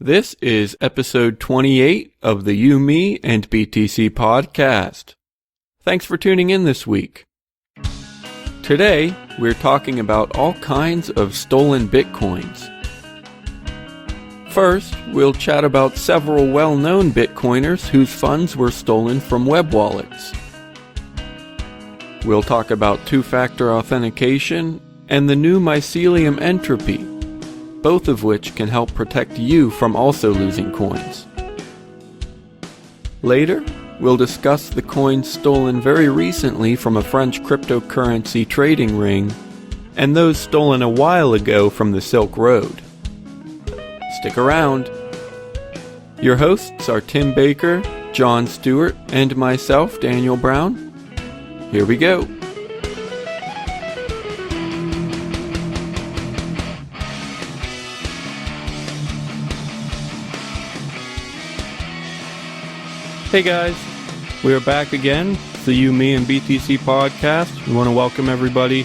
This is episode 28 of the YMB and BTC podcast. Thanks for tuning in this week. Today, we're talking about all kinds of stolen Bitcoins. First, we'll chat about several well-known Bitcoiners whose funds were stolen from web wallets. We'll talk about two-factor authentication and the new Mycelium Entropy, both of which can help protect you from also losing coins. Later, we'll discuss the coins stolen very recently from a French cryptocurrency trading ring and those stolen a while ago from the Silk Road. Stick around. Your hosts are Tim Baker, John Stuart, and myself, Daniel Brown. Here we go. Hey guys, we are back again. It's the YMB and BTC podcast. We want to welcome everybody.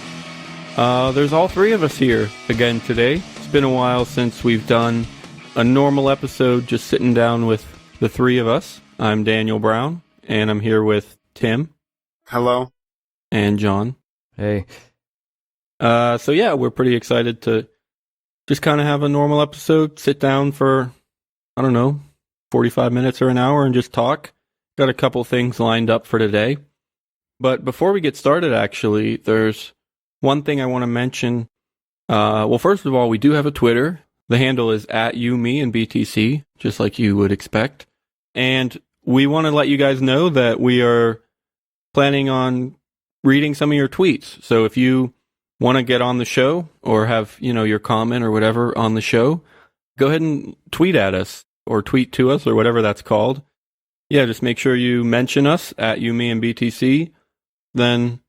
There's all three of us here again today. It's been a while since we've done a normal episode just sitting down with the three of us. I'm Daniel Brown, and I'm here with Tim. Hello. And John. Hey. So yeah, we're pretty excited to just kind of have a normal episode, sit down for, 45 minutes or an hour and just talk. Got a couple things lined up for today. But before we get started, actually, there's one thing I want to mention. Well, first of all, we do have a Twitter. The handle is @YMB and BTC, just like you would expect. And we want to let you guys know that we are planning on reading some of your tweets. So if you want to get on the show or have, your comment or whatever on the show, go ahead and tweet at us or tweet to us or whatever that's called. Yeah, just make sure you mention us @YMB and BTC. Then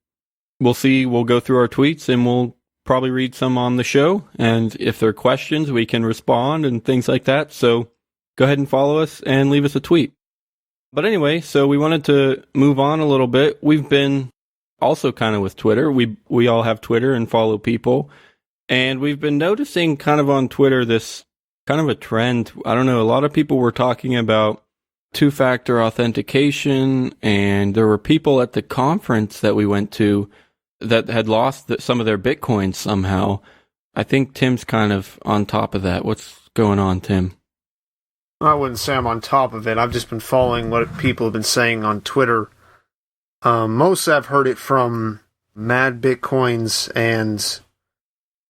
we'll go through our tweets and we'll probably read some on the show. And if there are questions, we can respond and things like that. So go ahead and follow us and leave us a tweet. But anyway, so we wanted to move on a little bit. We've been also kind of with Twitter. We all have Twitter and follow people. And we've been noticing kind of on Twitter this kind of a trend. I don't know, a lot of people were talking about two-factor authentication, and there were people at the conference that we went to that had lost some of their Bitcoins somehow. I think Tim's kind of on top of that. What's going on, Tim? I wouldn't say I'm on top of it. I've just been following what people have been saying on Twitter. Most I've heard it from Mad Bitcoins and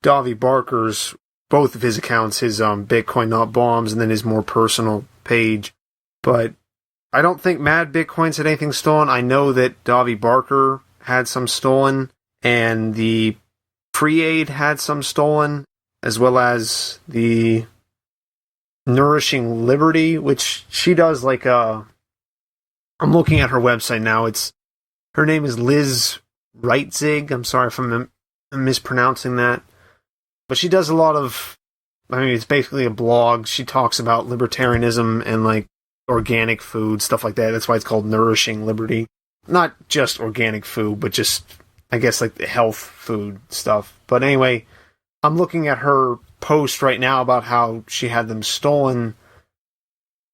Davi Barker's, both of his accounts, his Bitcoin Not Bombs and then his more personal page. But I don't think Mad Bitcoins had anything stolen. I know that Davi Barker had some stolen, and the Pre-Aid had some stolen, as well as the Nourishing Liberty, which she does like I'm looking at her website now. Her name is Liz Reitzig. I'm sorry if I'm mispronouncing that. But she does a lot of, it's basically a blog. She talks about libertarianism and like organic food, stuff like that. That's why it's called Nourishing Liberty. Not just organic food, but just, I guess, like the health food stuff. But anyway, I'm looking at her post right now about how she had them stolen.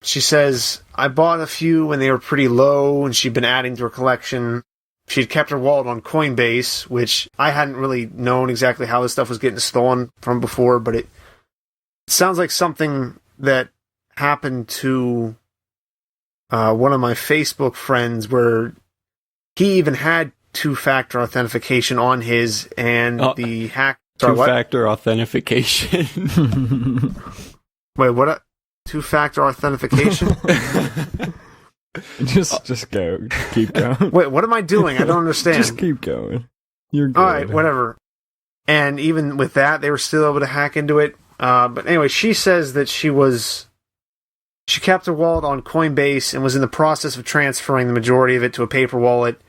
She says, I bought a few when they were pretty low, and she'd been adding to her collection. She'd kept her wallet on Coinbase, which I hadn't really known exactly how this stuff was getting stolen from before, but it sounds like something that happened to one of my Facebook friends, where he even had two-factor authentication on his, and the hack... Two-factor authentication. Wait, what? Two-factor authentication? Just go. Keep going. Wait, what am I doing? I don't understand. Just keep going. You're good. Alright, whatever. And even with that, they were still able to hack into it. But anyway, she says that she kept her wallet on Coinbase and was in the process of transferring the majority of it to a paper wallet.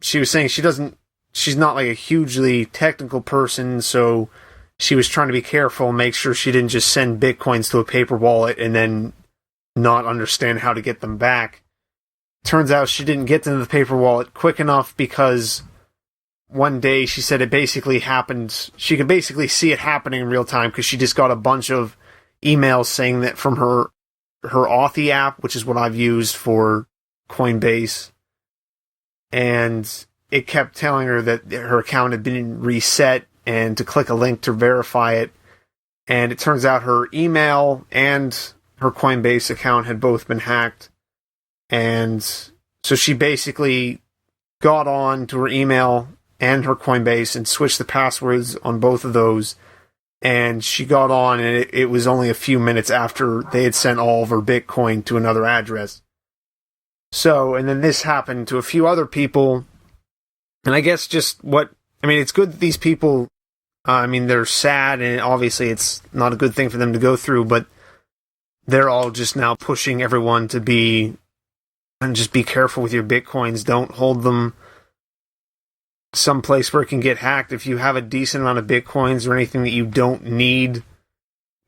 She was saying she's not like a hugely technical person, so she was trying to be careful and make sure she didn't just send Bitcoins to a paper wallet and then not understand how to get them back. Turns out she didn't get to the paper wallet quick enough, because one day she said it basically happened. She could basically see it happening in real time because she just got a bunch of emails saying that from her Authy app, which is what I've used for Coinbase, and it kept telling her that her account had been reset and to click a link to verify it. And it turns out her email and her Coinbase account had both been hacked. And so she basically got on to her email and her Coinbase and switched the passwords on both of those. And she got on, and it was only a few minutes after they had sent all of her Bitcoin to another address. So, and then this happened to a few other people. And I guess it's good that these people, they're sad, and obviously it's not a good thing for them to go through, but they're all just now pushing everyone to be careful with your Bitcoins. Don't hold them someplace where it can get hacked. If you have a decent amount of Bitcoins or anything that you don't need,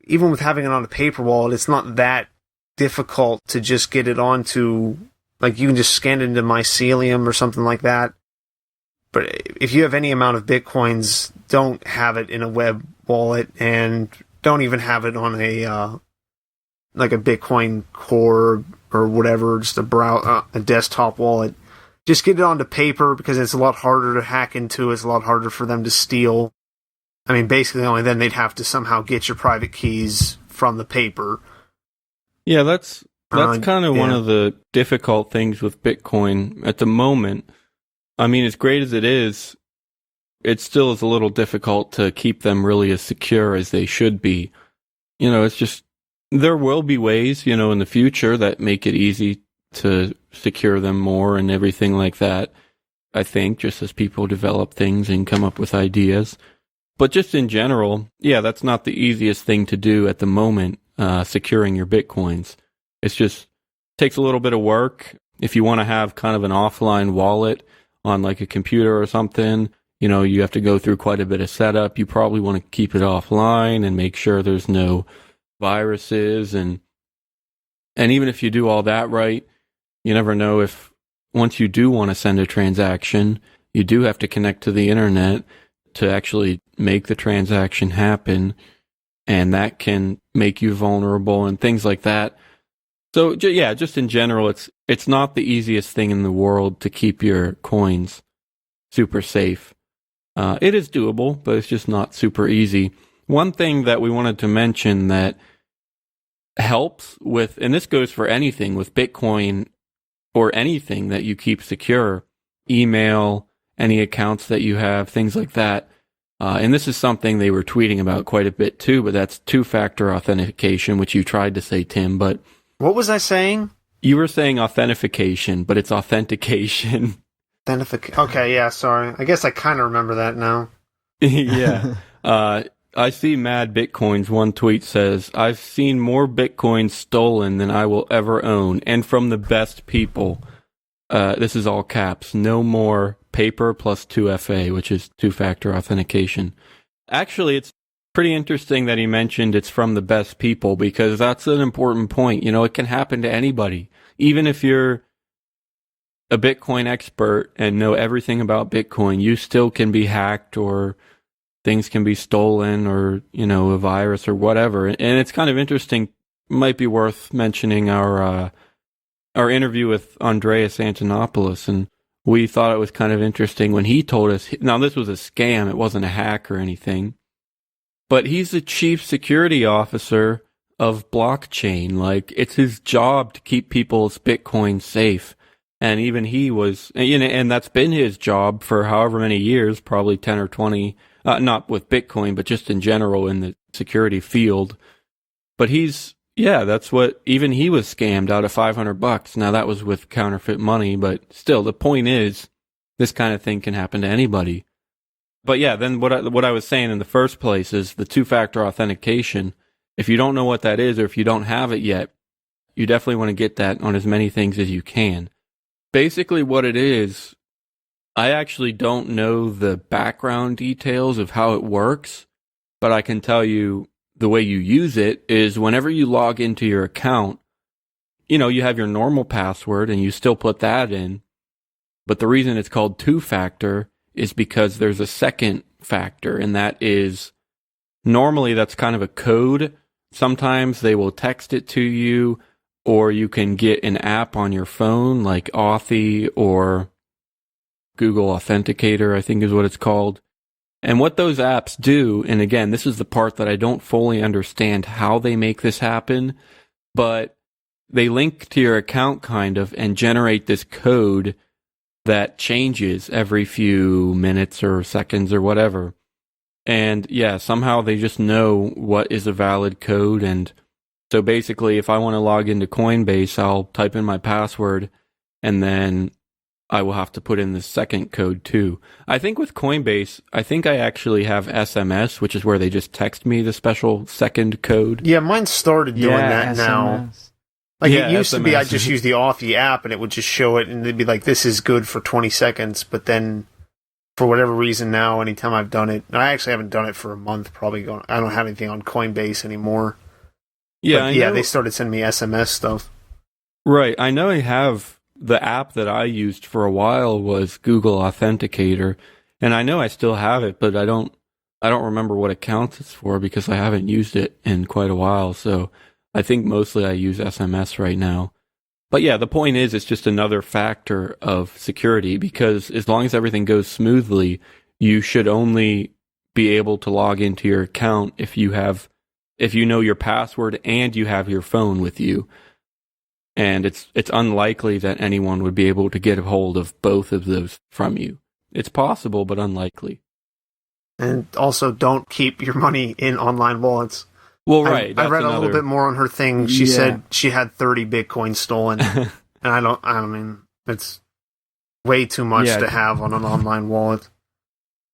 even with having it on a paper wallet, it's not that difficult to just get it onto, like, you can just scan it into Mycelium or something like that. But if you have any amount of Bitcoins, don't have it in a web wallet, and don't even have it on a Bitcoin Core or whatever, just a desktop wallet. Just get it onto paper, because it's a lot harder to hack into. It's a lot harder for them to steal. Basically, only then they'd have to somehow get your private keys from the paper. Yeah, that's kind of one of the difficult things with Bitcoin at the moment. As great as it is, it still is a little difficult to keep them really as secure as they should be. It's just, there will be ways, in the future that make it easy to secure them more and everything like that, I think, just as people develop things and come up with ideas. But just in general, yeah, that's not the easiest thing to do at the moment, securing your Bitcoins. It's just takes a little bit of work. If you want to have kind of an offline wallet on like a computer or something, you have to go through quite a bit of setup. You probably want to keep it offline and make sure there's no viruses. And even if you do all that right, you never know if once you do want to send a transaction, you do have to connect to the internet to actually make the transaction happen. And that can make you vulnerable and things like that. So yeah, just in general, it's not the easiest thing in the world to keep your coins super safe. It is doable, but it's just not super easy. One thing that we wanted to mention that helps with, and this goes for anything with Bitcoin or anything that you keep secure, email, any accounts that you have, things like that. And this is something they were tweeting about quite a bit too, but that's two-factor authentication, which you tried to say, Tim, but... What was I saying? You were saying authentication, but it's authentication. Okay, yeah, sorry. I guess I kind of remember that now. Yeah. I see Mad Bitcoins. One tweet says, "I've seen more Bitcoins stolen than I will ever own, and from the best people." This is all caps. No more paper plus 2FA, which is two-factor authentication. Actually, it's pretty interesting that he mentioned it's from the best people, because that's an important point. It can happen to anybody. Even if you're a Bitcoin expert and know everything about Bitcoin, you still can be hacked, or things can be stolen, or, a virus or whatever. And it's kind of interesting. Might be worth mentioning our interview with Andreas Antonopoulos, and we thought it was kind of interesting when he told us, now this was a scam, it wasn't a hack or anything, but he's the chief security officer of blockchain. Like, it's his job to keep people's Bitcoin safe. And even he was, and that's been his job for however many years, probably 10 or 20, not with Bitcoin, but just in general in the security field. But that's what, even he was scammed out of $500. Now that was with counterfeit money, but still, the point is, this kind of thing can happen to anybody. But yeah, then what I was saying in the first place is the two-factor authentication. If you don't know what that is, or if you don't have it yet, you definitely want to get that on as many things as you can. Basically what it is, I actually don't know the background details of how it works, but I can tell you the way you use it is whenever you log into your account, you have your normal password and you still put that in. But the reason it's called two-factor is because there's a second factor, and that is, normally that's kind of a code sometimes they will text it to you, or you can get an app on your phone like Authy or Google Authenticator, I think is what it's called. And what those apps do, and again, this is the part that I don't fully understand how they make this happen, but they link to your account kind of and generate this code that changes every few minutes or seconds or whatever. And yeah, somehow they just know what is a valid code. And so basically, if I want to log into Coinbase, I'll type in my password and then I will have to put in the second code too. I think with Coinbase, I think I actually have SMS, which is where they just text me the special second code. Yeah, mine started doing that SMS. now. Like Yeah, it used to be, SMS. I just use the Authy app and it would just show it and it'd be like, this is good for 20 seconds. But then for whatever reason now, anytime I've done it, I actually haven't done it for a month, probably going, I don't have anything on Coinbase anymore. Yeah, But, they started sending me SMS stuff. Right. I know I have the app that I used for a while was Google Authenticator, and I know I still have it, but I don't remember what account it's for because I haven't used it in quite a while. So I think mostly I use SMS right now. But yeah, the point is it's just another factor of security because as long as everything goes smoothly, you should only be able to log into your account if you know your password and you have your phone with you. And it's unlikely that anyone would be able to get a hold of both of those from you. It's possible, but unlikely. And also, don't keep your money in online wallets. Well, right. I read a little bit more on her thing. She said she had 30 Bitcoin stolen. And I mean, it's way too much to have on an online wallet.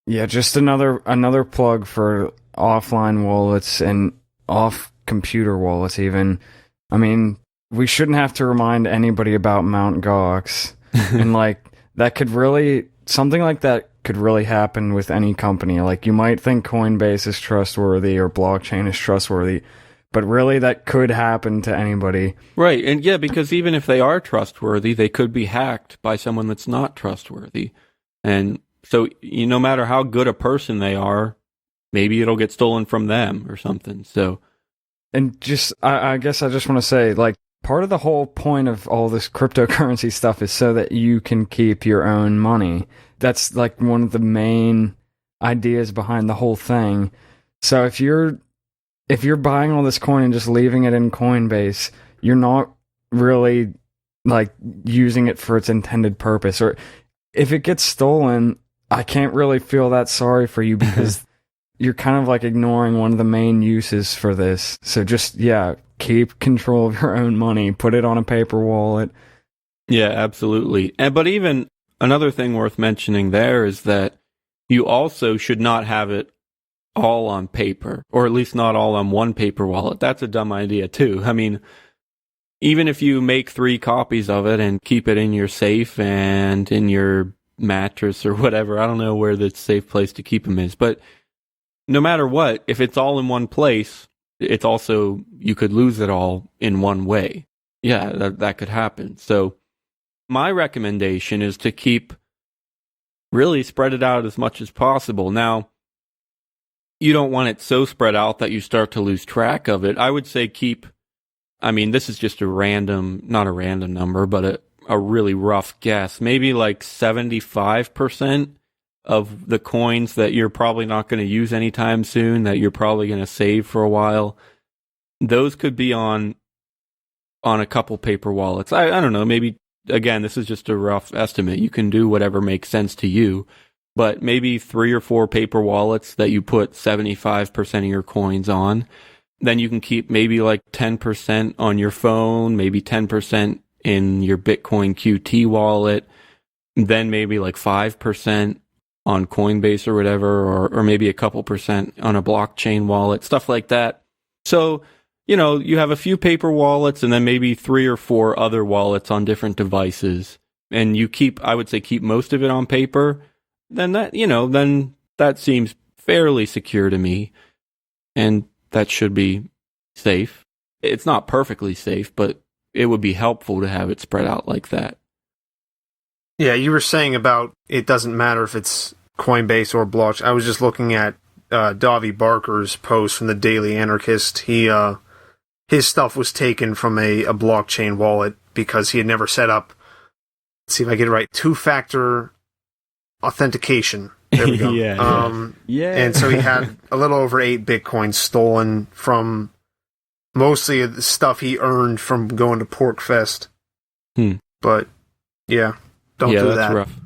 Yeah, just another plug for offline wallets and off computer wallets even. I mean, we shouldn't have to remind anybody about Mt. Gox. And something like that could really happen with any company. Like you might think Coinbase is trustworthy or blockchain is trustworthy, but really that could happen to anybody. Right. And yeah, because even if they are trustworthy, they could be hacked by someone that's not trustworthy. And so no matter how good a person they are, maybe it'll get stolen from them or something. So, and just, I guess I just want to say, like, part of the whole point of all this cryptocurrency stuff is so that you can keep your own money. That's like one of the main ideas behind the whole thing. So if you're buying all this coin and just leaving it in Coinbase, you're not really like using it for its intended purpose. Or if it gets stolen, I can't really feel that sorry for you because you're kind of like ignoring one of the main uses for this. So just, keep control of your own money. Put it on a paper wallet. Yeah, absolutely. But even another thing worth mentioning there is that you also should not have it all on paper, or at least not all on one paper wallet. That's a dumb idea too. I mean, even if you make 3 copies of it and keep it in your safe and in your mattress or whatever, I don't know where the safe place to keep them is, but no matter what, if it's all in one place, it's also, you could lose it all in one way. Yeah, that could happen. So my recommendation is to really spread it out as much as possible. Now, you don't want it so spread out that you start to lose track of it. I would say this is just not a random number, but a really rough guess. Maybe like 75% of the coins that you're probably not going to use anytime soon, that you're probably going to save for a while, those could be on a couple paper wallets. I don't know, maybe, again, this is just a rough estimate. You can do whatever makes sense to you, but maybe 3 or 4 paper wallets that you put 75% of your coins on. Then you can keep maybe like 10% on your phone, maybe 10% in your Bitcoin QT wallet, then maybe like 5% on Coinbase or whatever, or maybe a couple percent on a blockchain wallet, stuff like that. So, you have a few paper wallets and then maybe 3 or 4 other wallets on different devices. And I would say keep most of it on paper. Then that seems fairly secure to me. And that should be safe. It's not perfectly safe, but it would be helpful to have it spread out like that. Yeah, you were saying about it doesn't matter if it's Coinbase or blockchain. I was just looking at Davi Barker's post from the Daily Anarchist. He his stuff was taken from a blockchain wallet because he had never set up, let's see if I get it right, two-factor authentication. There we go. Yeah. And so he had a little over 8 Bitcoin stolen from mostly the stuff he earned from going to Porkfest. But, yeah, don't do that. That's rough.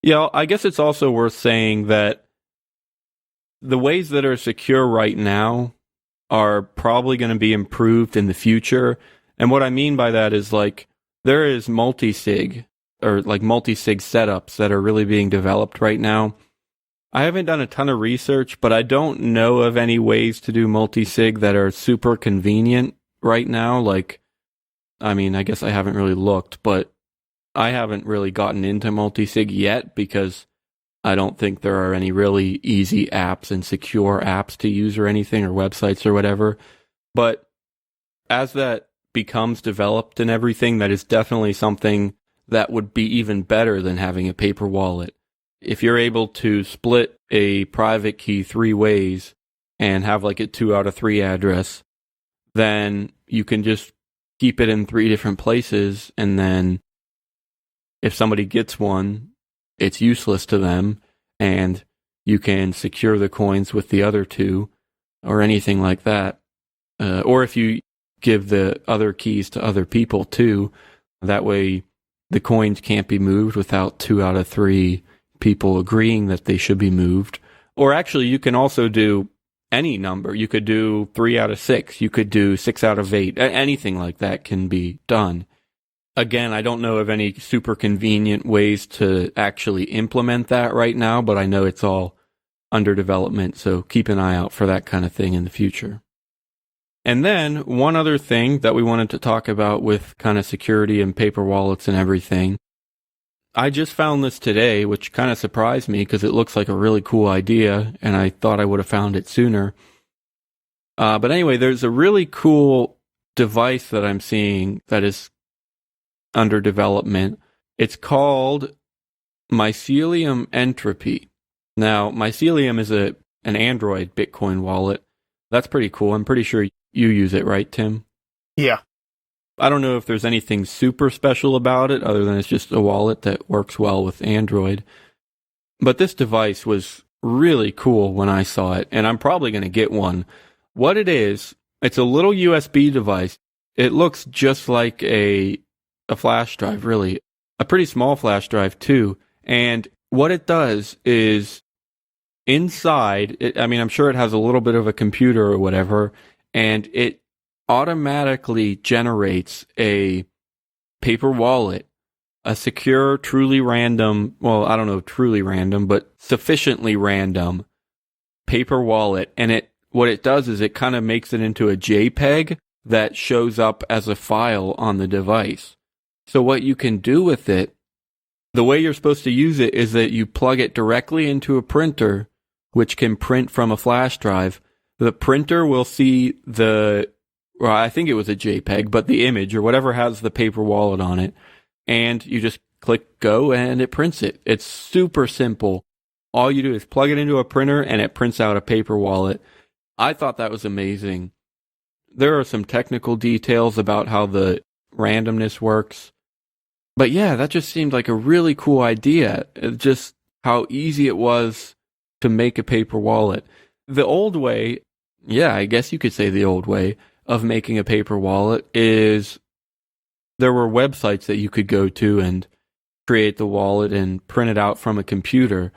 Yeah, I guess it's also worth saying that the ways that are secure right now are probably going to be improved in the future. And what I mean by that is, like, there is multi-sig or like multi-sig setups that are really being developed right now. I haven't done a ton of research, but I don't know of any ways to do multi-sig that are super convenient right now. Like, I mean, I guess I haven't really looked, but I haven't really gotten into multi-sig yet because I don't think there are any really easy apps and secure apps to use or anything, or websites or whatever. But as that becomes developed and everything, that is definitely something that would be even better than having a paper wallet. If you're able to split a private key 3 ways and have like a 2 out of 3 address, then you can just keep it in 3 different places, and then if somebody gets one, it's useless to them, and you can secure the coins with the other 2 or anything like that. Or if you give the other keys to other people too, that way the coins can't be moved without 2 out of 3 people agreeing that they should be moved. Or actually, you can also do any number. You could do 3 out of 6. You could do 6 out of 8. Anything like that can be done. Again, I don't know of any super convenient ways to actually implement that right now, but I know it's all under development, so keep an eye out for that kind of thing in the future. And then one other thing that we wanted to talk about with kind of security and paper wallets and everything, I just found this today, which kind of surprised me because it looks like a really cool idea, and I thought I would have found it sooner. But anyway, there's a really cool device that I'm seeing that is under development. It's called Mycelium Entropy. Now, Mycelium is an Android Bitcoin wallet. That's pretty cool. I'm pretty sure you use it, right, Tim? Yeah. I don't know if there's anything super special about it other than it's just a wallet that works well with Android. But this device was really cool when I saw it, and I'm probably going to get one. What it is, it's a little USB device. It looks just like a flash drive, really. A pretty small flash drive, too. And what it does is inside, I'm sure it has a little bit of a computer or whatever, and it automatically generates a paper wallet, a secure, truly random, well, I don't know, truly random, but sufficiently random paper wallet. And what it does is it kind of makes it into a JPEG that shows up as a file on the device. So what you can do with it, the way you're supposed to use it is that you plug it directly into a printer, which can print from a flash drive. The printer will see I think it was a JPEG, but the image or whatever has the paper wallet on it, and you just click go and it prints it. It's super simple. All you do is plug it into a printer and it prints out a paper wallet. I thought that was amazing. There are some technical details about how the randomness works. But yeah, that just seemed like a really cool idea. Just how easy it was to make a paper wallet. The old way, yeah, I guess you could say the old way of making a paper wallet is there were websites that you could go to and create the wallet and print it out from a computer.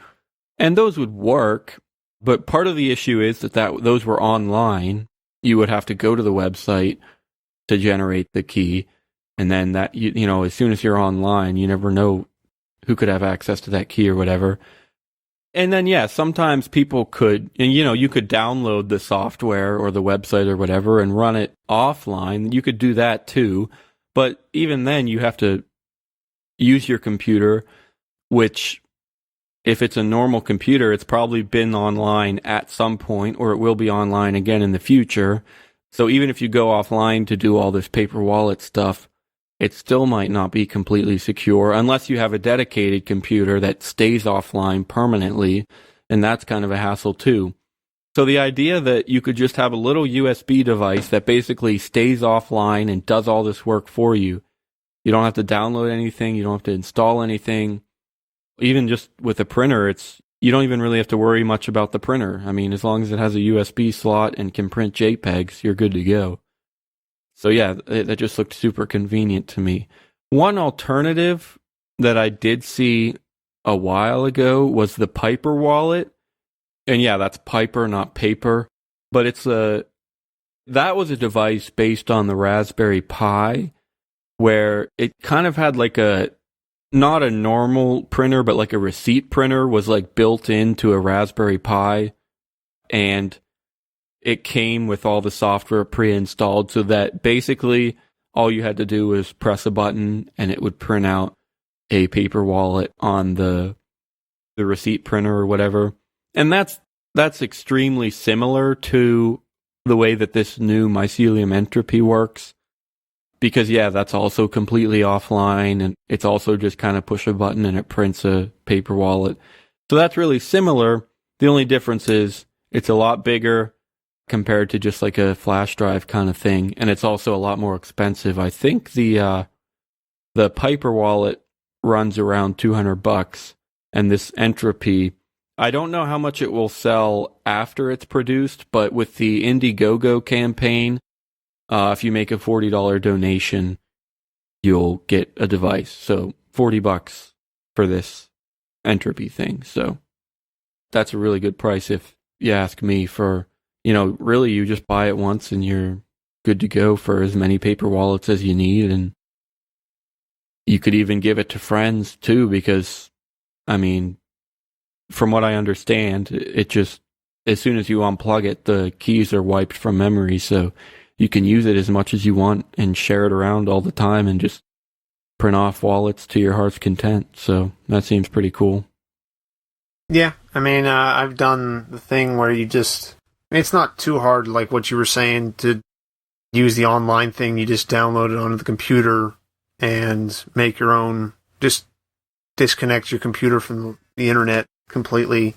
And those would work, but part of the issue is that those were online. You would have to go to the website to generate the key. And then that, you know, as soon as you're online, you never know who could have access to that key or whatever. And then, yeah, sometimes people could, and you could download the software or the website or whatever and run it offline. You could do that too. But even then, you have to use your computer, which, if it's a normal computer, it's probably been online at some point, or it will be online again in the future. So even if you go offline to do all this paper wallet stuff, it still might not be completely secure unless you have a dedicated computer that stays offline permanently, and that's kind of a hassle too. So the idea that you could just have a little USB device that basically stays offline and does all this work for you. You don't have to download anything. You don't have to install anything. Even just with a printer, you don't even really have to worry much about the printer. I mean, as long as it has a USB slot and can print JPEGs, you're good to go. So yeah, that just looked super convenient to me. One alternative that I did see a while ago was the Piper wallet. And yeah, that's Piper, not paper. But that was a device based on the Raspberry Pi, where it kind of had like not a normal printer, but like a receipt printer was like built into a Raspberry Pi. And it came with all the software pre-installed, so that basically all you had to do was press a button and it would print out a paper wallet on the receipt printer or whatever. And that's extremely similar to the way that this new Mycelium Entropy works. Because yeah, that's also completely offline, and it's also just kind of push a button and it prints a paper wallet. So that's really similar. The only difference is it's a lot bigger compared to just like a flash drive kind of thing, and it's also a lot more expensive. I think the Piper wallet runs around $200, and this Entropy, I don't know how much it will sell after it's produced, but with the Indiegogo campaign, if you make a $40 donation, you'll get a device. So $40 for this Entropy thing. So that's a really good price if you ask me. For, really you just buy it once and you're good to go for as many paper wallets as you need. And you could even give it to friends too, because, I mean, from what I understand, it just, as soon as you unplug it, the keys are wiped from memory. So you can use it as much as you want and share it around all the time and just print off wallets to your heart's content. So that seems pretty cool. Yeah, I mean, I've done the thing where it's not too hard, like what you were saying, to use the online thing. You just download it onto the computer and make your own, just disconnect your computer from the internet completely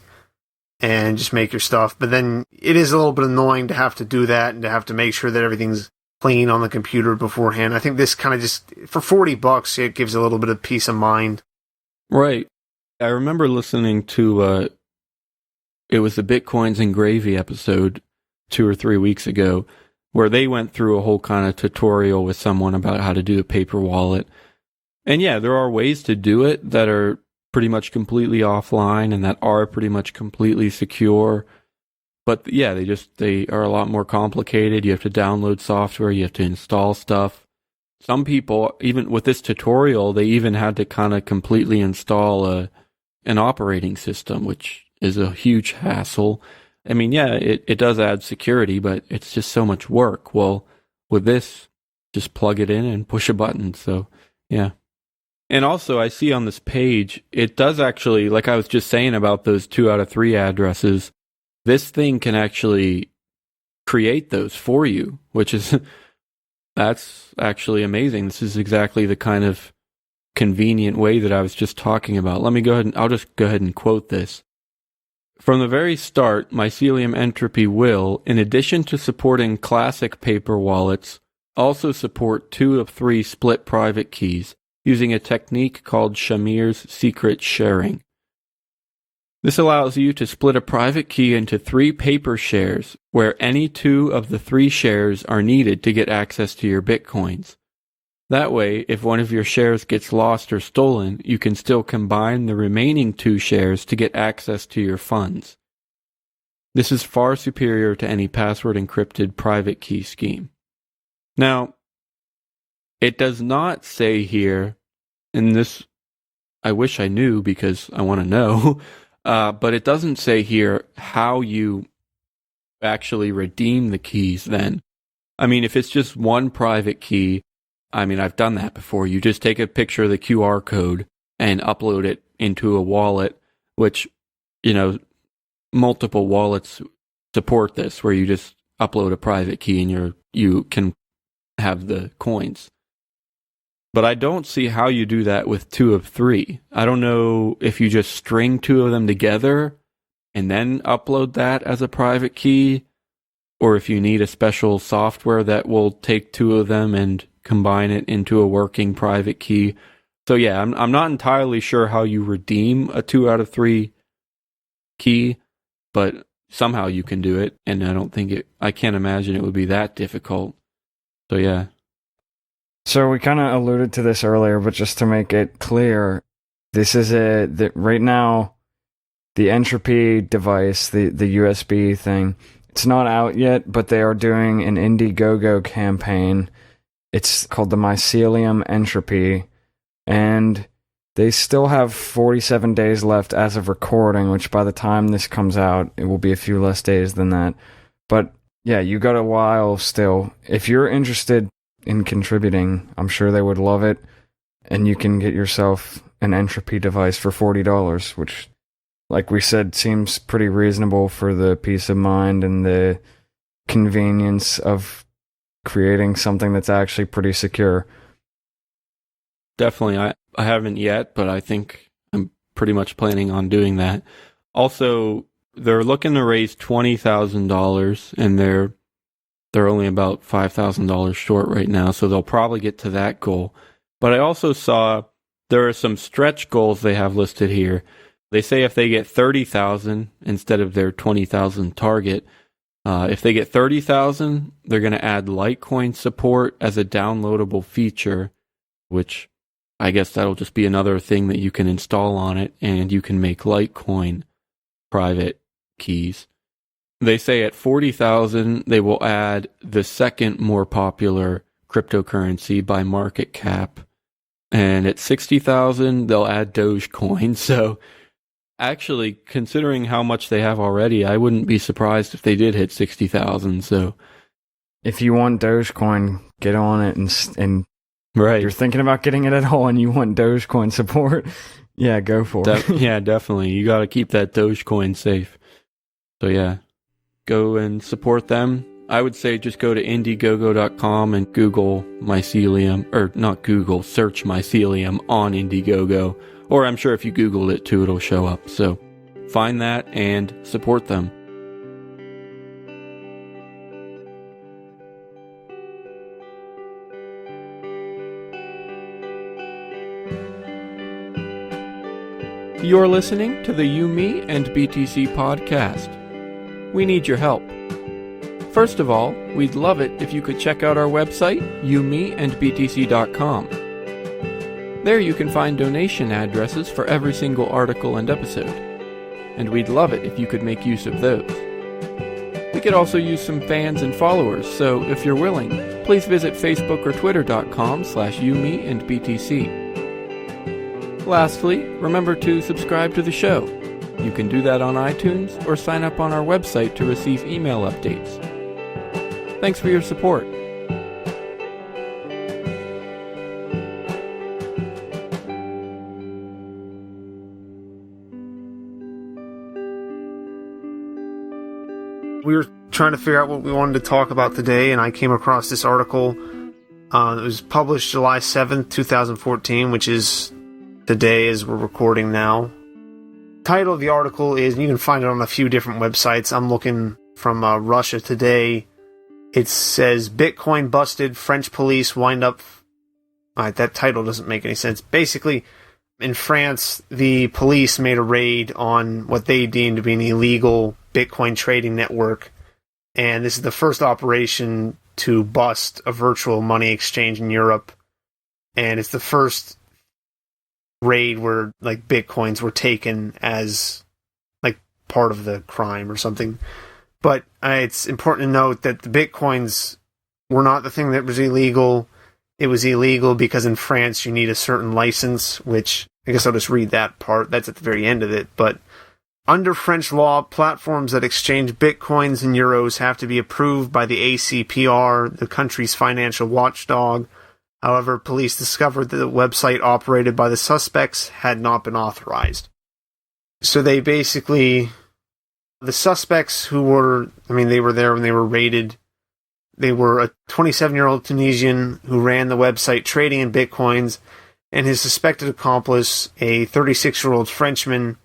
and just make your stuff. But then it is a little bit annoying to have to do that and to have to make sure that everything's clean on the computer beforehand. I think this kind of just, for $40, it gives a little bit of peace of mind. Right. I remember listening to, it was the Bitcoins and Gravy episode 2 or 3 weeks ago, where they went through a whole kind of tutorial with someone about how to do a paper wallet. And yeah, there are ways to do it that are pretty much completely offline and that are pretty much completely secure. But yeah, they are a lot more complicated. You have to download software, you have to install stuff. Some people, even with this tutorial, they even had to kind of completely install an operating system, which is a huge hassle. I mean, yeah, it does add security, but it's just so much work. Well, with this, just plug it in and push a button. So, yeah. And also, I see on this page, it does actually, like I was just saying about those 2 out of 3 addresses, this thing can actually create those for you, which is, that's actually amazing. This is exactly the kind of convenient way that I was just talking about. Let me go ahead I'll just go ahead and quote this. From the very start, Mycelium Entropy will, in addition to supporting classic paper wallets, also support 2 of 3 split private keys, using a technique called Shamir's secret sharing. This allows you to split a private key into 3 paper shares, where any 2 of the 3 shares are needed to get access to your bitcoins. That way, if one of your shares gets lost or stolen, you can still combine the remaining 2 shares to get access to your funds. This is far superior to any password-encrypted private key scheme. Now, it does not say here, and this I wish I knew because I want to know, but it doesn't say here how you actually redeem the keys then. I mean, if it's just one private key, I mean, I've done that before. You just take a picture of the QR code and upload it into a wallet, which, multiple wallets support this, where you just upload a private key and you can have the coins. But I don't see how you do that with 2 of 3. I don't know if you just string 2 of them together and then upload that as a private key, or if you need a special software that will take two of them and combine it into a working private key. So yeah, I'm not entirely sure how you redeem a 2 out of 3 key, but somehow you can do it, and I can't imagine it would be that difficult. So yeah. So we kind of alluded to this earlier, but just to make it clear, this is right now, the Entropy device, the USB thing, it's not out yet, but they are doing an Indiegogo campaign. It's called the Mycelium Entropy, and they still have 47 days left as of recording, which by the time this comes out, it will be a few less days than that. But yeah, you got a while still. If you're interested in contributing, I'm sure they would love it, and you can get yourself an Entropy device for $40, which, like we said, seems pretty reasonable for the peace of mind and the convenience of creating something that's actually pretty secure. Definitely. I haven't yet, but I think I'm pretty much planning on doing that. Also, they're looking to raise $20,000, and they're only about $5,000 short right now, so they'll probably get to that goal. But I also saw there are some stretch goals they have listed here. They say if they get 30,000 instead of their 20,000 target, if they get 30,000, they're going to add Litecoin support as a downloadable feature, which I guess that'll just be another thing that you can install on it, and you can make Litecoin private keys. They say at 40,000, they will add the second more popular cryptocurrency by market cap. And at 60,000, they'll add Dogecoin. So actually, considering how much they have already, I wouldn't be surprised if they did hit 60,000. So if you want Dogecoin, get on it, and right. You're thinking about getting it at all and you want Dogecoin support, yeah, go for it. Yeah, definitely. You got to keep that Dogecoin safe. So yeah, go and support them. I would say just go to Indiegogo.com and Google Mycelium, or not Google, search Mycelium on Indiegogo. Or I'm sure if you Googled it too, it'll show up. So find that and support them. You're listening to the You, Me, and BTC podcast. We need your help. First of all, we'd love it if you could check out our website, youmeandbtc.com. There you can find donation addresses for every single article and episode, and we'd love it if you could make use of those. We could also use some fans and followers, so if you're willing, please visit Facebook or Twitter.com/youmeandbtc. Lastly, remember to subscribe to the show. You can do that on iTunes or sign up on our website to receive email updates. Thanks for your support. We were trying to figure out what we wanted to talk about today, and I came across this article. It was published July 7th, 2014, which is today as we're recording now. Title of the article is, you can find it on a few different websites. I'm looking from Russia Today. It says, Bitcoin busted, French police wind up... Alright, that title doesn't make any sense. Basically, in France, the police made a raid on what they deemed to be an illegal Bitcoin trading network. And this is the first operation to bust a virtual money exchange in Europe. And it's the first raid where like Bitcoins were taken as like part of the crime or something. But it's important to note that the Bitcoins were not the thing that was illegal. It was illegal because in France you need a certain license, which I guess I'll just read that part. That's at the very end of it. But under French law, platforms that exchange Bitcoins and euros have to be approved by the ACPR, the country's financial watchdog. However, police discovered that the website operated by the suspects had not been authorized. So they basically... The suspects who were... they were there when they were raided. They were a 27-year-old Tunisian who ran the website trading in Bitcoins, and his suspected accomplice, a 36-year-old Frenchman,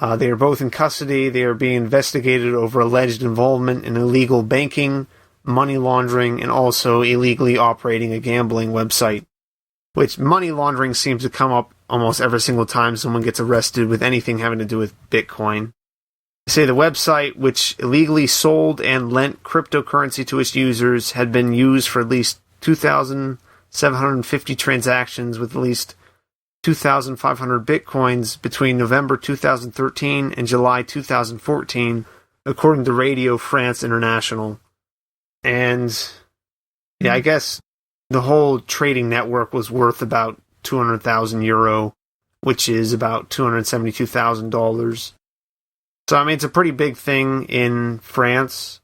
They are both in custody. They are being investigated over alleged involvement in illegal banking, money laundering, and also illegally operating a gambling website. Which money laundering seems to come up almost every single time someone gets arrested with anything having to do with Bitcoin. They say the website, which illegally sold and lent cryptocurrency to its users, had been used for at least 2,750 transactions with at least 2,500 Bitcoins between November 2013 and July 2014, according to Radio France International. And, yeah, I guess the whole trading network was worth about 200,000 euro, which is about $272,000. So, I mean, it's a pretty big thing in France.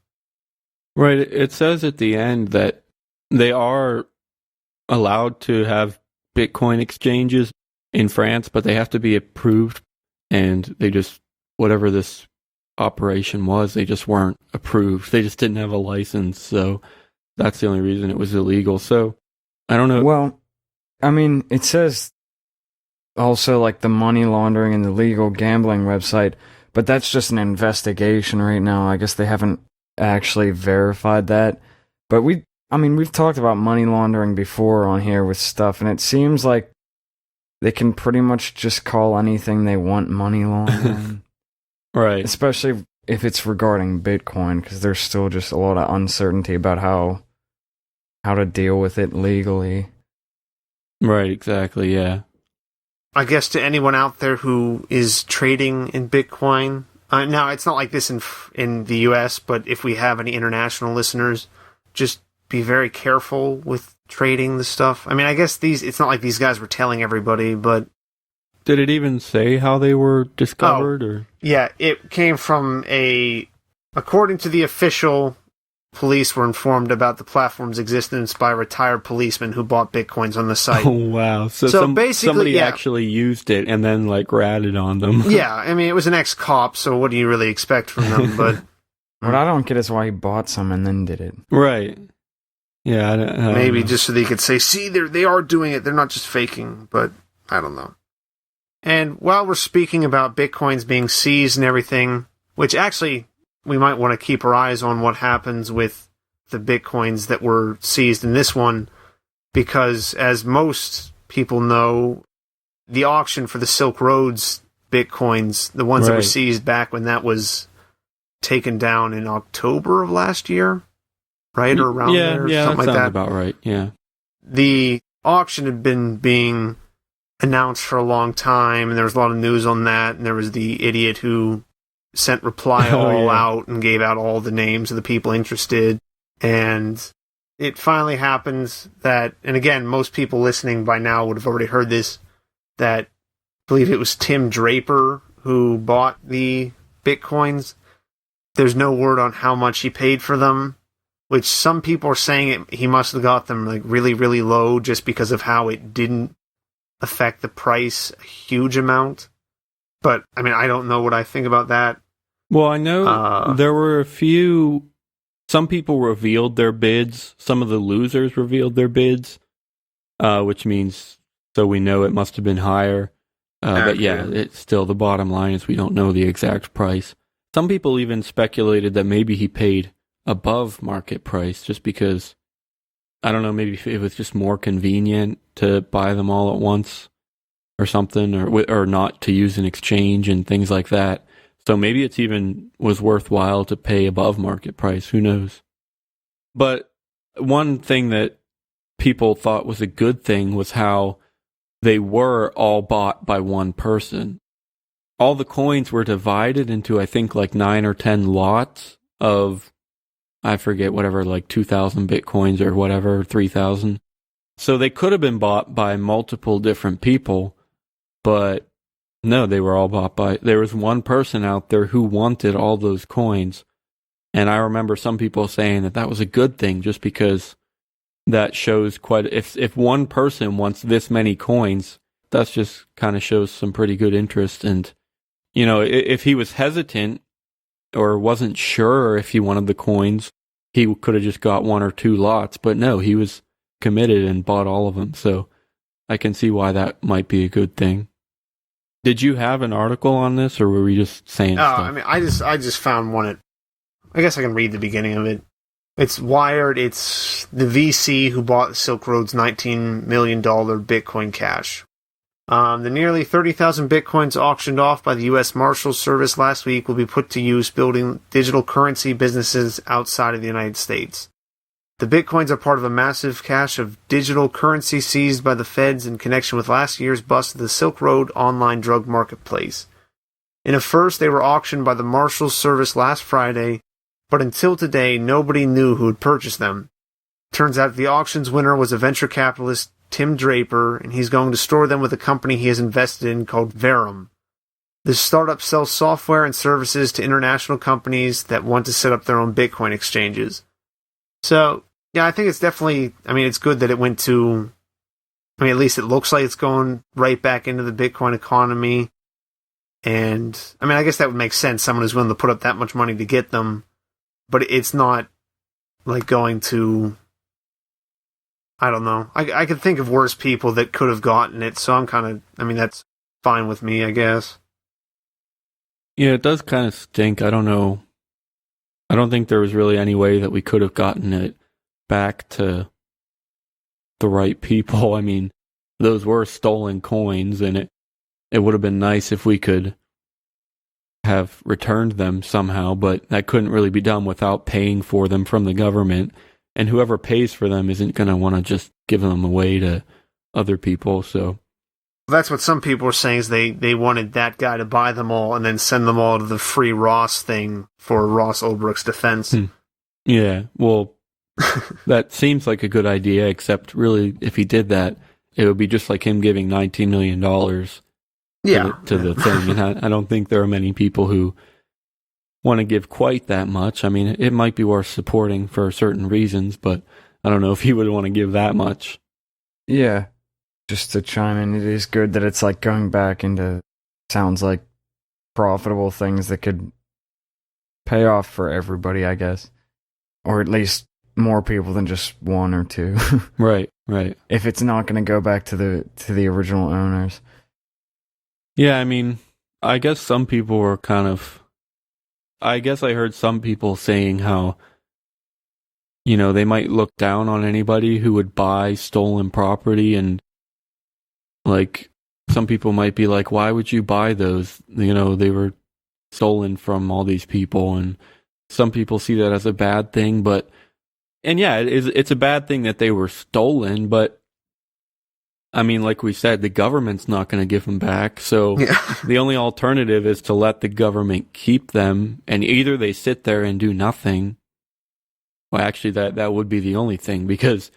Right. It says at the end that they are allowed to have Bitcoin exchanges in France, but they have to be approved, and they just, whatever this operation was, they just weren't approved. They just didn't have a license, so that's the only reason it was illegal. So, I don't know. Well, I mean, it says also like the money laundering and the legal gambling website, but that's just an investigation right now. I guess they haven't actually verified that. But we've talked about money laundering before on here with stuff, and it seems like they can pretty much just call anything they want money laundering. Right. Especially if it's regarding Bitcoin, because there's still just a lot of uncertainty about how to deal with it legally. Right, exactly, yeah. I guess to anyone out there who is trading in Bitcoin, now it's not like this in the US, but if we have any international listeners, just be very careful with trading the stuff. I mean, I guess it's not like these guys were telling everybody, but... Did it even say how they were discovered? Or yeah, it came from according to the official, police were informed about the platform's existence by a retired policeman who bought Bitcoins on the site. Oh, wow. So basically, somebody actually used it and then, like, ratted on them. Yeah, I mean, it was an ex-cop, so what do you really expect from them? But what I don't get is why he bought some and then did it. Right. Yeah, I don't maybe know. just so they could say, see, they are doing it. They're not just faking, but I don't know. And while we're speaking about Bitcoins being seized and everything, which actually we might want to keep our eyes on what happens with the Bitcoins that were seized in this one, because as most people know, the auction for the Silk Road's Bitcoins, the ones that were seized back when that was taken down in October of last year, right? Or around there, something like that. About right, yeah. The auction had been being announced for a long time, and there was a lot of news on that, and there was the idiot who sent reply all out and gave out all the names of the people interested, and it finally happens that, and again, most people listening by now would have already heard this, that I believe it was Tim Draper who bought the Bitcoins. There's no word on how much he paid for them, which some people are saying he must have got them like really, really low just because of how it didn't affect the price a huge amount. But, I mean, I don't know what I think about that. Well, I know there were a few... Some people revealed their bids. Some of the losers revealed their bids, which means... So we know it must have been higher. But yeah, it's still the bottom line is we don't know the exact price. Some people even speculated that maybe he paid above market price just because... I don't know, maybe it was just more convenient to buy them all at once or something, or not to use an exchange and things like that. So maybe it's even was worthwhile to pay above market price. Who knows? But one thing that people thought was a good thing was how they were all bought by one person. All the coins were divided into, I think, like 9 or 10 lots of, I forget, whatever, like 2,000 Bitcoins or whatever, 3,000. So they could have been bought by multiple different people, but no, they were all bought by... There was one person out there who wanted all those coins, and I remember some people saying that was a good thing, just because that shows quite... If one person wants this many coins, that just kind of shows some pretty good interest, and, you know, if he was hesitant or wasn't sure if he wanted the coins, he could have just got 1 or 2 lots, but no, he was committed and bought all of them, so I can see why that might be a good thing. Did you have an article on this, or were we just saying stuff? I mean, I just found one. I guess I can read the beginning of it. It's Wired. It's the VC who bought Silk Road's $19 million Bitcoin Cash. The nearly 30,000 Bitcoins auctioned off by the U.S. Marshals Service last week will be put to use building digital currency businesses outside of the United States. The Bitcoins are part of a massive cache of digital currency seized by the feds in connection with last year's bust of the Silk Road online drug marketplace. In a first, they were auctioned by the Marshals Service last Friday, but until today, nobody knew who had purchased them. Turns out the auction's winner was a venture capitalist, Tim Draper, and he's going to store them with a company he has invested in called Verum. This startup sells software and services to international companies that want to set up their own Bitcoin exchanges. So, yeah, I think it's definitely, I mean, it's good that it went to, I mean, at least it looks like it's going right back into the Bitcoin economy. And, I mean, I guess that would make sense, someone who's willing to put up that much money to get them. But it's not, like, going to, I don't know. I could think of worse people that could have gotten it, so I'm kind of, I mean, that's fine with me, I guess. Yeah, it does kind of stink. I don't know. I don't think there was really any way that we could have gotten it back to the right people. I mean, those were stolen coins, and it would have been nice if we could have returned them somehow, but that couldn't really be done without paying for them from the government. And whoever pays for them isn't going to want to just give them away to other people, so... That's what some people were saying, is they wanted that guy to buy them all and then send them all to the free Ross thing for Ross Ulbricht's defense. Yeah, well, that seems like a good idea, except really, if he did that, it would be just like him giving $19 million to the thing. And I don't think there are many people who want to give quite that much. I mean, it might be worth supporting for certain reasons, but I don't know if he would want to give that much. Yeah. Just to chime in, it is good that it's like going back into, sounds like, profitable things that could pay off for everybody, I guess. Or at least more people than just one or two. Right. If it's not going to go back to the original owners. Yeah, I mean, I guess some people were I heard some people saying how, you know, they might look down on anybody who would buy stolen property, and like, some people might be like, why would you buy those? You know, they were stolen from all these people, and some people see that as a bad thing, and yeah, it's a bad thing that they were stolen, but I mean, like we said, the government's not going to give them back, so the only alternative is to let the government keep them, and either they sit there and do nothing. Well, actually, that would be the only thing, because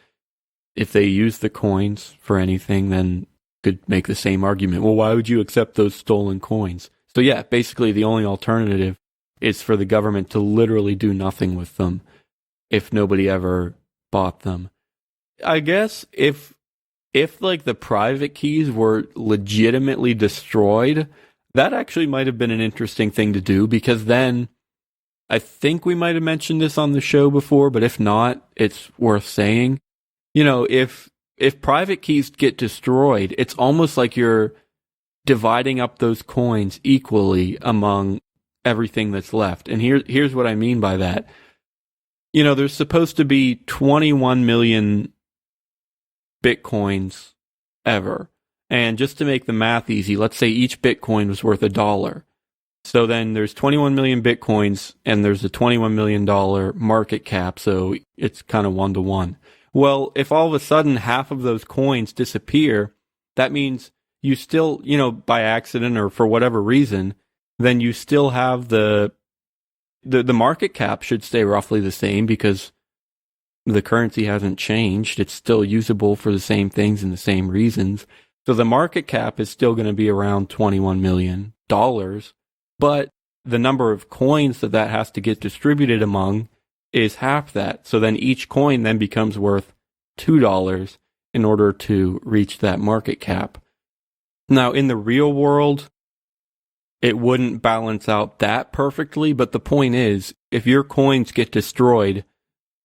if they use the coins for anything, then could make the same argument. Well, why would you accept those stolen coins? So yeah, basically the only alternative is for the government to literally do nothing with them if nobody ever bought them. I guess if like the private keys were legitimately destroyed, that actually might have been an interesting thing to do, because then I think we might have mentioned this on the show before, but if not, it's worth saying. You know, if private keys get destroyed, it's almost like you're dividing up those coins equally among everything that's left. And here's what I mean by that. You know, there's supposed to be 21 million Bitcoins ever. And just to make the math easy, let's say each Bitcoin was worth $1. So then there's 21 million Bitcoins, and there's a $21 million market cap, so it's kind of 1-to-1. Well, if all of a sudden half of those coins disappear, that means you still, you know, by accident or for whatever reason, then you still have the market cap should stay roughly the same, because the currency hasn't changed. It's still usable for the same things and the same reasons. So the market cap is still going to be around $21 million, but the number of coins that has to get distributed among is half that. So then each coin then becomes worth $2 in order to reach that market cap. Now, in the real world, it wouldn't balance out that perfectly, but the point is, if your coins get destroyed,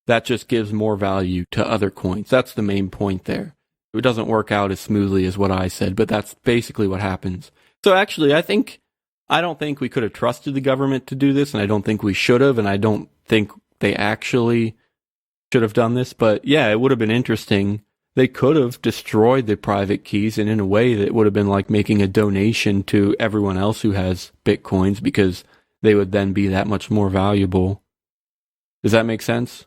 that just gives more value to other coins. That's the main point there. It doesn't work out as smoothly as what I said, but that's basically what happens. So actually, I don't think we could have trusted the government to do this, and I don't think we should have, and I don't think they actually should have done this. But yeah, it would have been interesting. They could have destroyed the private keys, and in a way that would have been like making a donation to everyone else who has Bitcoins, because they would then be that much more valuable. Does that make sense?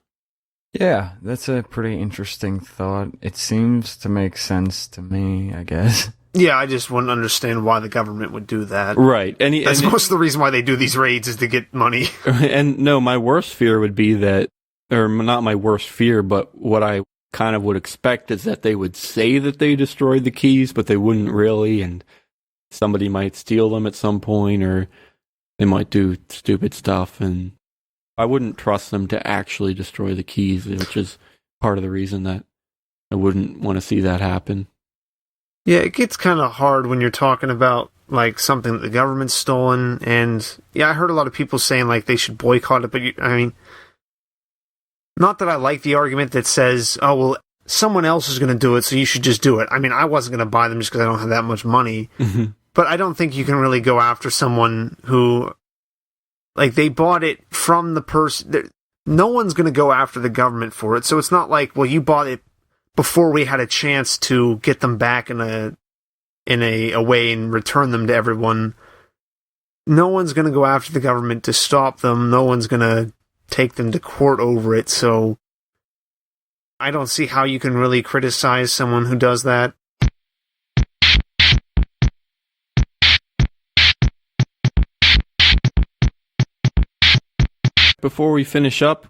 Yeah, that's a pretty interesting thought. It seems to make sense to me, I guess. Yeah, I just wouldn't understand why the government would do that. Right. That's most of the reason why they do these raids, is to get money. And no, my worst fear would be that, or not my worst fear, but what I kind of would expect is that they would say that they destroyed the keys, but they wouldn't really, and somebody might steal them at some point, or they might do stupid stuff, and I wouldn't trust them to actually destroy the keys, which is part of the reason that I wouldn't want to see that happen. Yeah, it gets kind of hard when you're talking about like something that the government's stolen, and yeah, I heard a lot of people saying like they should boycott it, but I mean, not that I like the argument that says, oh, well, someone else is going to do it, so you should just do it. I mean, I wasn't going to buy them just because I don't have that much money, but I don't think you can really go after someone who, like, they bought it from the person. No one's going to go after the government for it, so it's not like, well, you bought it before we had a chance to get them back in a way and return them to everyone. No one's going to go after the government to stop them. No one's going to take them to court over it, so I don't see how you can really criticize someone who does that. Before we finish up,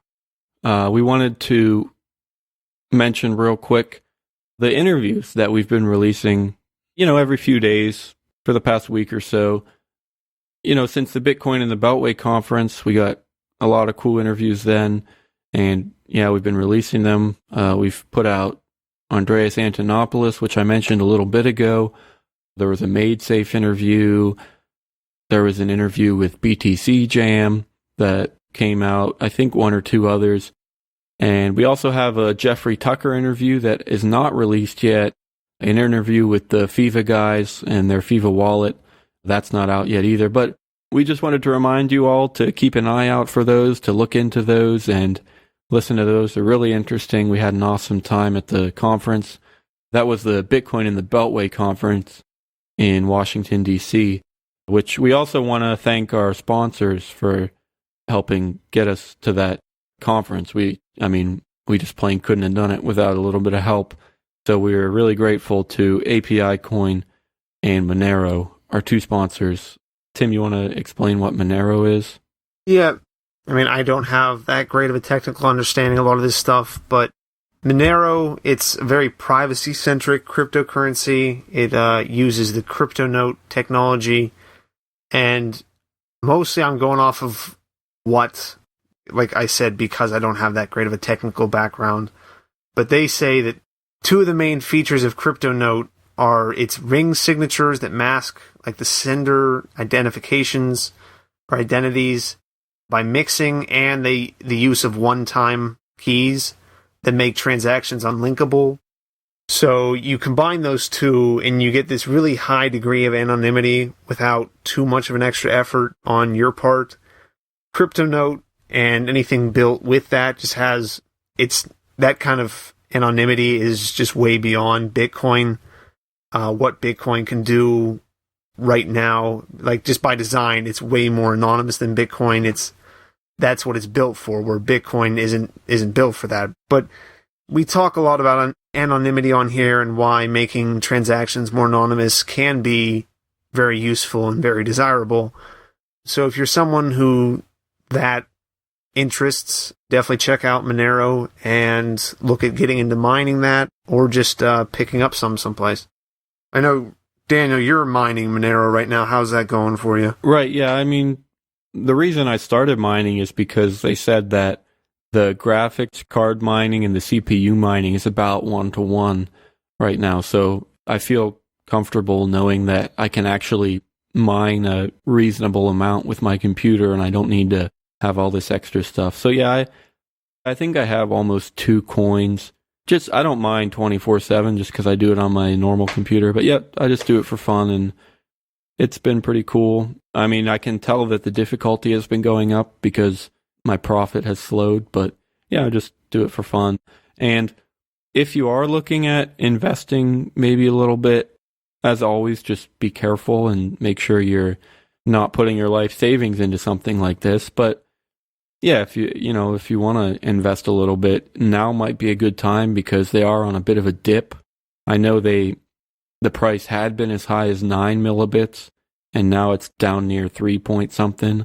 we wanted to mention real quick the interviews that we've been releasing, every few days for the past week or so. Since the Bitcoin and the Beltway conference, we got a lot of cool interviews then, and we've been releasing them. We've put out Andreas Antonopoulos, which I mentioned a little bit ago. There was a MadeSafe interview. There was an interview with BTC Jam that came out, I think one or two others. And we also have a Jeffrey Tucker interview that is not released yet, an interview with the FIFA guys and their FIFA wallet. That's not out yet either, but we just wanted to remind you all to keep an eye out for those, to look into those and listen to those. They're really interesting. We had an awesome time at the conference. That was the Bitcoin and the Beltway conference in Washington, D.C., which we also want to thank our sponsors for helping get us to that conference. We just plain couldn't have done it without a little bit of help. So we're really grateful to API Coin and Monero, our two sponsors. Tim, you want to explain what Monero is? Yeah, I don't have that great of a technical understanding of a lot of this stuff, but Monero, it's a very privacy-centric cryptocurrency. It uses the CryptoNote technology, and mostly I'm going off of what, like I said, because I don't have that great of a technical background, but they say that two of the main features of CryptoNote are its ring signatures that mask like the sender identifications or identities by mixing, and the use of one-time keys that make transactions unlinkable. So you combine those two and you get this really high degree of anonymity without too much of an extra effort on your part. CryptoNote and anything built with that just has, that kind of anonymity is just way beyond Bitcoin. What Bitcoin can do right now, like just by design, it's way more anonymous than Bitcoin. That's what it's built for, where Bitcoin isn't built for that. But we talk a lot about anonymity on here and why making transactions more anonymous can be very useful and very desirable. So if you're someone who that interests, definitely check out Monero and look at getting into mining that, or just picking up someplace. I know, Daniel, you're mining Monero right now. How's that going for you? Right, yeah. The reason I started mining is because they said that the graphics card mining and the CPU mining is about 1-to-1 right now. So I feel comfortable knowing that I can actually mine a reasonable amount with my computer and I don't need to have all this extra stuff. So yeah, I think I have almost 2 coins. I don't mine 24/7 just because I do it on my normal computer. But yeah, I just do it for fun, and it's been pretty cool. I mean, I can tell that the difficulty has been going up because my profit has slowed, but yeah, I just do it for fun. And if you are looking at investing maybe a little bit, as always, just be careful and make sure you're not putting your life savings into something like this. But yeah, if you want to invest a little bit, now might be a good time because they are on a bit of a dip. I know the price had been as high as 9 millibits, and now it's down near 3 point something.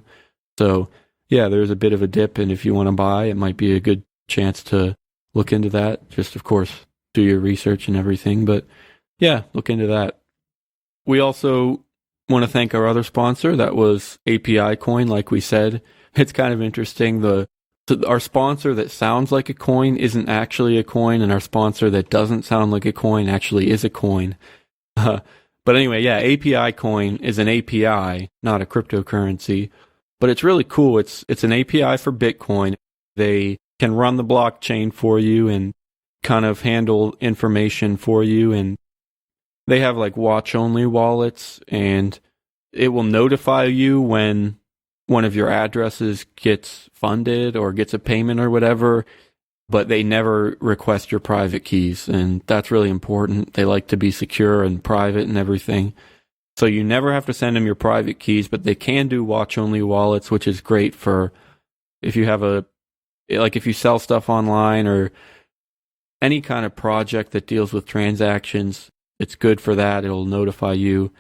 So yeah, there's a bit of a dip, and if you want to buy, it might be a good chance to look into that. Just, of course, do your research and everything. But yeah, look into that. We also want to thank our other sponsor. That was API Coin, like we said. It's kind of interesting. Our sponsor that sounds like a coin isn't actually a coin, and our sponsor that doesn't sound like a coin actually is a coin. But anyway, yeah, API Coin is an API, not a cryptocurrency. But it's really cool. It's an API for Bitcoin. They can run the blockchain for you and kind of handle information for you. And they have like watch-only wallets, and it will notify you when one of your addresses gets funded or gets a payment or whatever, but they never request your private keys, and that's really important. They like to be secure and private and everything. So you never have to send them your private keys, but they can do watch-only wallets, which is great for if you have if you sell stuff online or any kind of project that deals with transactions. It's good for that. It'll notify you.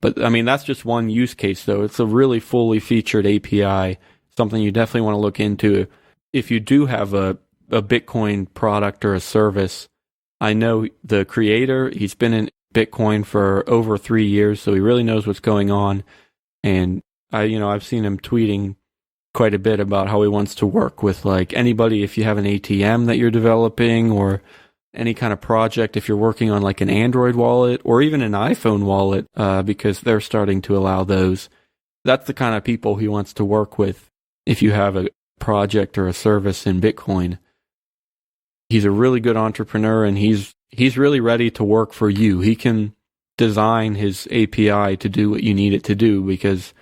But I mean, that's just one use case, though. It's a really fully featured API, something you definitely want to look into. If you do have a Bitcoin product or a service, I know the creator, he's been in Bitcoin for over 3 years, so he really knows what's going on. And I've seen him tweeting quite a bit about how he wants to work with like anybody. If you have an ATM that you're developing or any kind of project, if you're working on like an Android wallet or even an iPhone wallet, because they're starting to allow those. That's the kind of people he wants to work with if you have a project or a service in Bitcoin. He's a really good entrepreneur, and he's really ready to work for you. He can design his API to do what you need it to do because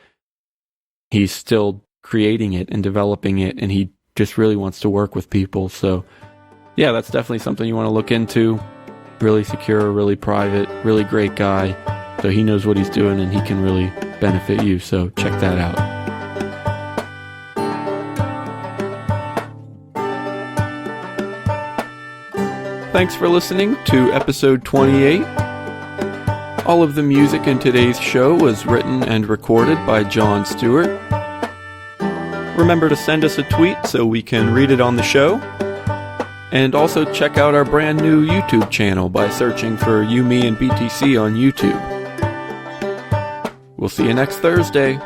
he's still creating it and developing it, and he just really wants to work with people. So yeah, that's definitely something you want to look into. Really secure, really private, really great guy. So he knows what he's doing, and he can really benefit you. So check that out. Thanks for listening to episode 28. All of the music in today's show was written and recorded by John Stuart. Remember to send us a tweet so we can read it on the show. And also check out our brand new YouTube channel by searching for You, Me, and BTC on YouTube. We'll see you next Thursday.